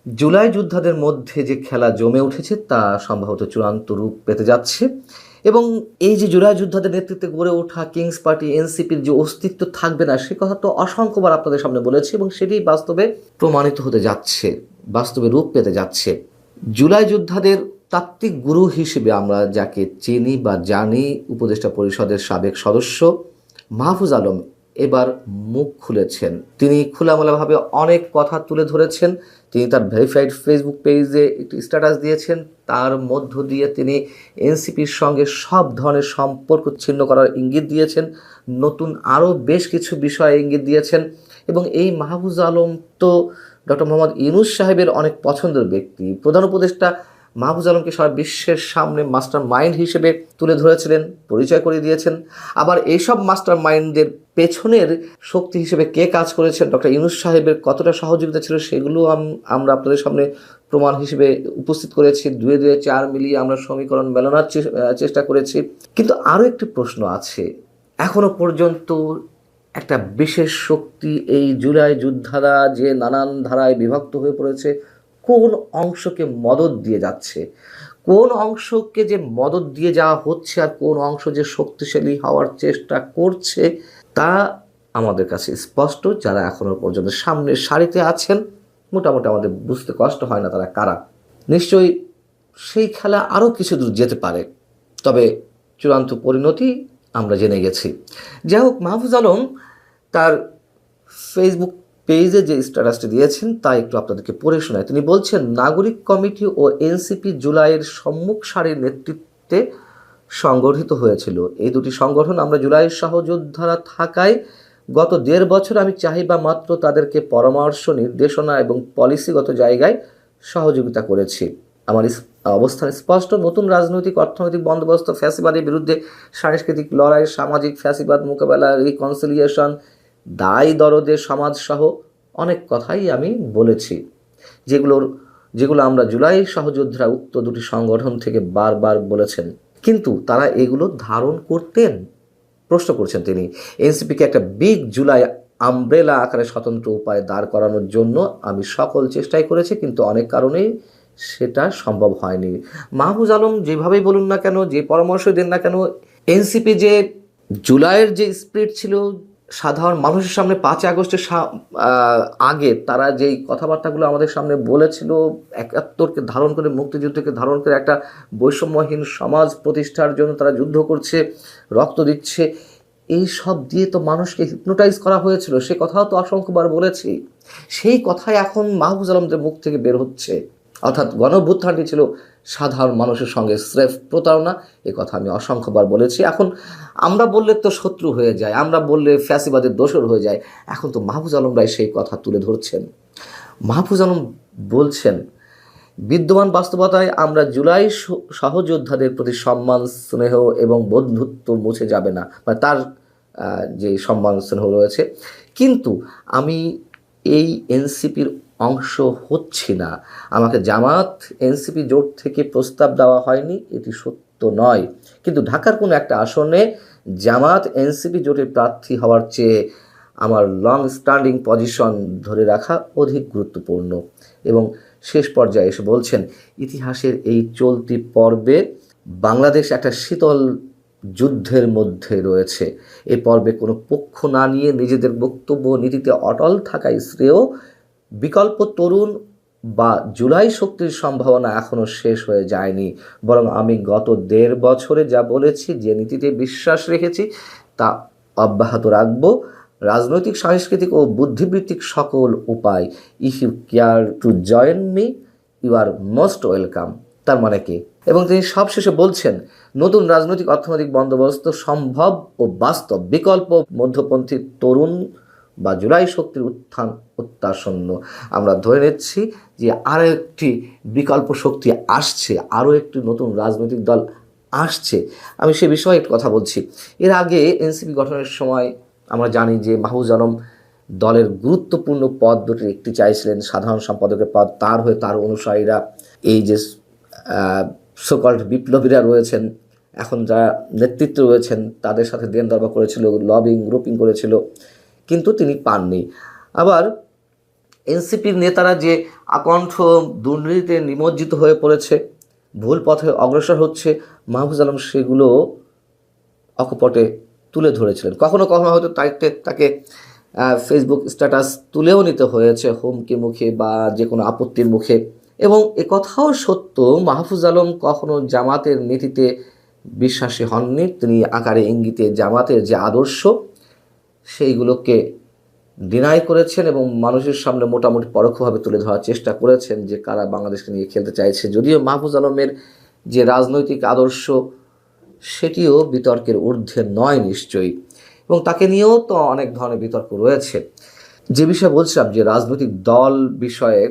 জুলাই যোদ্ধাদের মধ্যে যে খেলা জমে উঠেছে তা সম্ভবত চূড়ান্ত রূপ পেতে যাচ্ছে। এবং এই যে জুলাই যোদ্ধাদের নেতৃত্বে গড়ে ওঠা কিংস পার্টি এনসিপির যে অস্তিত্ব থাকবে না, সে কথা তো অসংখ্যবার আপনাদের সামনে বলেছি এবং সেটি বাস্তবে প্রমাণিত হতে যাচ্ছে, বাস্তবে রূপ পেতে যাচ্ছে। জুলাই যোদ্ধাদের তাত্ত্বিক গুরু হিসেবে আমরা যাকে চিনি বা জানি, উপদেষ্টা পরিষদের সাবেক সদস্য মাহফুজ আলম এবার মুখ খুলেছেন। তিনি খোলামেলাভাবে অনেক কথা তুলে ধরেছেন। তিনি তার ভেরিফাইড ফেসবুক পেজে একটি স্ট্যাটাস দিয়েছেন, তার মধ্য দিয়ে তিনি এনসিপির সঙ্গে সব ধরনের সম্পর্ক ছিন্ন করার ইঙ্গিত দিয়েছেন, নতুন আরও বেশ কিছু বিষয়ে ইঙ্গিত দিয়েছেন। এবং এই মাহফুজ আলম তো ডক্টর মোহাম্মদ ইউনূস সাহেবের অনেক পছন্দের ব্যক্তি। প্রধান উপদেষ্টা মাহফুজ আলমকে সারা বিশ্বের সামনে মাস্টার মাইন্ড হিসেবে তুলে ধরেছিলেন, পরিচয় করিয়ে দিয়েছেন। আবার এইসব মাস্টার মাইন্ডদের পেছনের শক্তি হিসেবে কে কাজ করেছেন, ডক্টর ইউনূস সাহেবের কতটা সহযোগিতা ছিল, সেগুলো আমরা আপনাদের সামনে প্রমাণ হিসেবে উপস্থিত করেছি। দুয়ে দুয়ে চার মিলিয়ে আমরা সমীকরণ মেলানোর চেষ্টা করেছি। কিন্তু আরও একটি প্রশ্ন আছে। এখনো পর্যন্ত একটা বিশেষ শক্তি, এই জুলাই যোদ্ধারা যে নানান ধারায় বিভক্ত হয়ে পড়েছে, কোন অংশকে মদদ দিয়ে যাচ্ছে, কোন অংশকে যে মদদ দিয়ে যাওয়া হচ্ছে আর কোন অংশ যে শক্তিশালী হওয়ার চেষ্টা করছে, তা আমাদের কাছে স্পষ্ট। যারা এখনো পর্যন্ত সামনের সারিতে আছেন, মোটামুটি আমাদের বুঝতে কষ্ট হয় না তারা কারা। নিশ্চয়ই সেই খেলা আরও কিছু দূর যেতে পারে, তবে চূড়ান্ত পরিণতি আমরা জেনে গেছি। যাই হোক, মাহফুজ আলম তার ফেসবুক পেজে যে স্ট্যাটাসটি দিয়েছেন তা একটু আপনাদেরকে পড়ে শোনায়। তিনি বলছেন, নাগরিক কমিটি ও এনসিপি জুলাইয়ের সম্মুখ সারির নেতৃত্বে সংগঠিত হয়েছিল। এই দুটি সংগঠন আমরা জুলাইয়ের সহযোদ্ধারা থাকায় গত ১.৫ বছর আমি চাহিদা মাত্র তাদেরকে পরামর্শ, নির্দেশনা এবং পলিসিগত জায়গায় সহযোগিতা করেছি। আমার অবস্থান স্পষ্ট। নতুন রাজনৈতিক অর্থনৈতিক বন্দোবস্ত, ফ্যাসিবাদের বিরুদ্ধে সাংস্কৃতিক লড়াই, সামাজিক ফ্যাসিবাদ মোকাবেলা, রিকনসিলিয়েশন, দায় দরদের সমাজসহ অনেক কথাই আমি বলেছি, যেগুলো আমরা জুলাই সহযোদ্ধারা উক্ত দুটি সংগঠন থেকে বারবার বলেছেন। কিন্তু তারা এগুলো ধারণ করতেন? প্রশ্ন করছেন তিনি। এনসিপিকে একটা বিগ জুলাই আমব্রেলা আকারে স্বতন্ত্র উপায়ে দাঁড় করানোর জন্য আমি সকল চেষ্টাই করেছি, কিন্তু অনেক কারণেই সেটা সম্ভব হয়নি। মাহফুজ আলম যেভাবেই বলুন না কেন, যে পরামর্শ দেন না কেন, এনসিপি যে জুলাইয়ের যে স্পিরিট ছিল, সাধারণ মানুষের সামনে 5 আগস্টের আগে তারা যেই কথাবার্তাগুলো আমাদের সামনে বলেছিল, ৭১কে ধারণ করে, মুক্তিযুদ্ধকে ধারণ করে একটা বৈষম্যহীন সমাজ প্রতিষ্ঠার জন্য তারা যুদ্ধ করছে, রক্ত দিচ্ছে, এই সব দিয়ে তো মানুষকে হিপনোটাইজ করা হয়েছিল, সে কথাও তো অসংখ্যবার বলেছি। সেই কথাই এখন মাহফুজ আলমদের মুখ থেকে বের হচ্ছে। অর্থাৎ গণঅভ্যুত্থানটি ছিল সাধারণ মানুষের সঙ্গে স্রেফ প্রতারণা, এ কথা আমি অসংখ্যবার বলেছি। এখন আমরা বললে তো শত্রু হয়ে যায়, আমরা বললে ফ্যাসিবাদের দোসর হয়ে যায়। এখন তো মাহফুজ আলমরাই সেই কথা তুলে ধরছেন। মাহফুজ আলম বলছেন, বিদ্যমান বাস্তবতায় আমরা জুলাই সহযোদ্ধাদের প্রতি সম্মান, স্নেহ এবং বন্ধুত্ব মুছে যাবে না, মানে তার যে সম্মান স্নেহ রয়েছে, কিন্তু আমি এই এনসিপির অংশ হচ্ছি না। আমাকে জামাত এনসিপি জোট থেকে প্রস্তাব দেওয়া হয়নি, এটি সত্য নয়, কিন্তু ঢাকার কোনো একটা আসনে জামাত এনসিপি জোটের প্রার্থী হওয়ার চেয়ে আমার লং স্ট্যান্ডিং পজিশন ধরে রাখা অধিক গুরুত্বপূর্ণ। এবং শেষ পর্যায়ে এসে বলছেন, ইতিহাসের এই চলতি পর্বে বাংলাদেশ একটা শীতল যুদ্ধের মধ্যে রয়েছে। এই পর্বে কোনো পক্ষ না নিয়ে নিজেদের বক্তব্য নীতিতে অটল থাকাই শ্রেয়। বিকল্প তরুণ বা জুলাই শক্তির সম্ভাবনা এখনও শেষ হয়ে যায়নি, বরং আমি গত ১.৫ বছরে যা বলেছি, যে নীতিতে বিশ্বাস রেখেছি, তা অব্যাহত রাখব। রাজনৈতিক, সাংস্কৃতিক ও বুদ্ধিবৃত্তিক সকল উপায়, if you care to join me, you are most welcome. তার মানে কি? এবং তিনি সবশেষে বলছেন, নতুন রাজনৈতিক অর্থনৈতিক বন্দোবস্ত সম্ভব ও বাস্তব, বিকল্প মধ্যপন্থী তরুণ বা জুলাই শক্তির উত্থান অত্যাসন্ন। আমরা ধরে নিচ্ছি যে আরও একটি বিকল্প শক্তি আসছে, আরও একটি নতুন রাজনৈতিক দল আসছে। আমি সে বিষয়ে একটু কথা বলছি। এর আগে এনসিপি গঠনের সময় আমরা জানি যে মাহফুজ আলম দলের গুরুত্বপূর্ণ পদ দুটির একটি চাইছিলেন, সাধারণ সম্পাদকের পদ। তার হয়ে তার অনুসারীরা, এই যে সোকল্ড বিপ্লবীরা রয়েছেন, এখন যারা নেতৃত্ব রয়েছেন, তাদের সাথে দেন দরবার করেছিল, লবিং গ্রুপিং করেছিল, কিন্তু তিনি পাননি। আবার এনসিপির নেতারা যে আকণ্ঠ দুর্নীতিতে নিমজ্জিত হয়ে পড়েছে, ভুল পথে অগ্রসর হচ্ছে, মাহফুজ আলম সেগুলো অকপটে তুলে ধরেছিলেন। কখনো কখনো হয়তো তাকে ফেসবুক স্ট্যাটাস তুলেও নিতে হয়েছে হুমকি মুখে বা যে কোনো আপত্তির মুখে। এবং একথাও সত্য, মাহফুজ আলম কখনো জামাতের নীতিতে বিশ্বাসী হননি। তিনি আকারে ইঙ্গিতে জামাতের যে আদর্শ সেইগুলোকে ডিনাই করেছেন এবং মানুষের সামনে মোটামুটি পরোক্ষভাবে তুলে ধরার চেষ্টা করেছেন যে কারা বাংলাদেশকে নিয়ে খেলতে চাইছে। যদিও মাহফুজ আলমের যে রাজনৈতিক আদর্শ সেটিও বিতর্কের ঊর্ধ্বে নয় নিশ্চয়ই, এবং তাকে নিয়েও তো অনেক ধরনের বিতর্ক রয়েছে। যে বিষয়ে বলছিলাম যে রাজনৈতিক দল বিষয়ে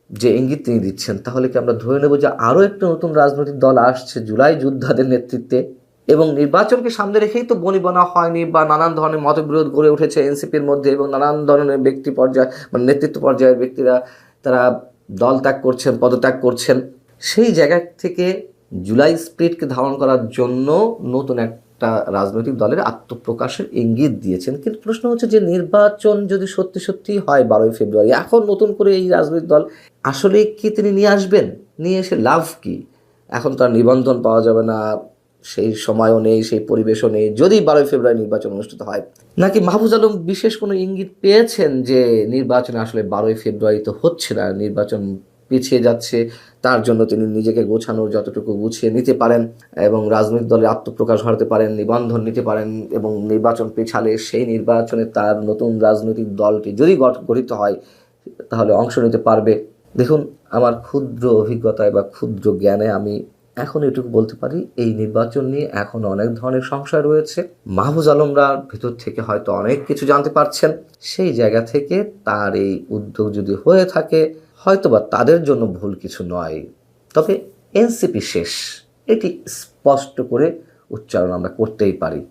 যে ইঙ্গিত তিনি দিচ্ছেন, তাহলে কি আমরা ধরে নেব যে আরও একটা নতুন রাজনৈতিক দল আসছে জুলাই যোদ্ধাদের নেতৃত্বে? এবং নির্বাচনকে সামনে রেখেই তো বনিবনা হয়নি বা নানান ধরনের মতবিরোধ গড়ে উঠেছে এনসিপির মধ্যে, এবং নানান ধরনের ব্যক্তি পর্যায়ে মানে নেতৃত্ব পর্যায়ের ব্যক্তিরা তারা দল ত্যাগ করছেন, পদত্যাগ করছেন। সেই জায়গা থেকে জুলাই স্পিরিটকে ধারণ করার জন্য নতুন একটা রাজনৈতিক দলের আত্মপ্রকাশের ইঙ্গিত দিয়েছেন। কিন্তু প্রশ্ন হচ্ছে যে নির্বাচন যদি সত্যি সত্যি হয় 12ই ফেব্রুয়ারি, এখন নতুন করে এই রাজনৈতিক দল আসলে কি তিনি নিয়ে আসবেন? নিয়ে এসে লাভ কি? এখন তার নিবন্ধন পাওয়া যাবে না, সেই সময়ও নেই, সেই পরিবেশও নেই যদি 12ই ফেব্রুয়ারি নির্বাচন অনুষ্ঠিত হয়। নাকি মাহফুজ আলম বিশেষ কোনো ইঙ্গিত পেয়েছেন যে নির্বাচনে আসলে 12ই ফেব্রুয়ারি তো হচ্ছে না, নির্বাচন পিছিয়ে যাচ্ছে, তার জন্য তিনি নিজেকে গোছানোর যতটুকু গুছিয়ে নিতে পারেন এবং রাজনৈতিক দলে আত্মপ্রকাশ ঘটাতে পারেন, নিবন্ধন নিতে পারেন, এবং নির্বাচন পেছালে সেই নির্বাচনে তার নতুন রাজনৈতিক দলটি যদি গঠিত হয় তাহলে অংশ নিতে পারবে। দেখুন, আমার ক্ষুদ্র অভিজ্ঞতায় বা ক্ষুদ্র জ্ঞানে আমি এখন এটুকু বলতে পারি, এই নির্বাচন নিয়ে এখন অনেক ধরনের সংশয় রয়েছে। মাহফুজ আলমরা ভেতর থেকে হয়তো অনেক কিছু জানতে পারছেন। সেই জায়গা থেকে তার এই উদ্যোগ যদি হয়ে থাকে, হয়তোবা তাদের জন্য ভুল কিছু নয়, তবে এনসিপি শেষ, এটি স্পষ্ট করে উচ্চারণ আমরা করতেই পারি।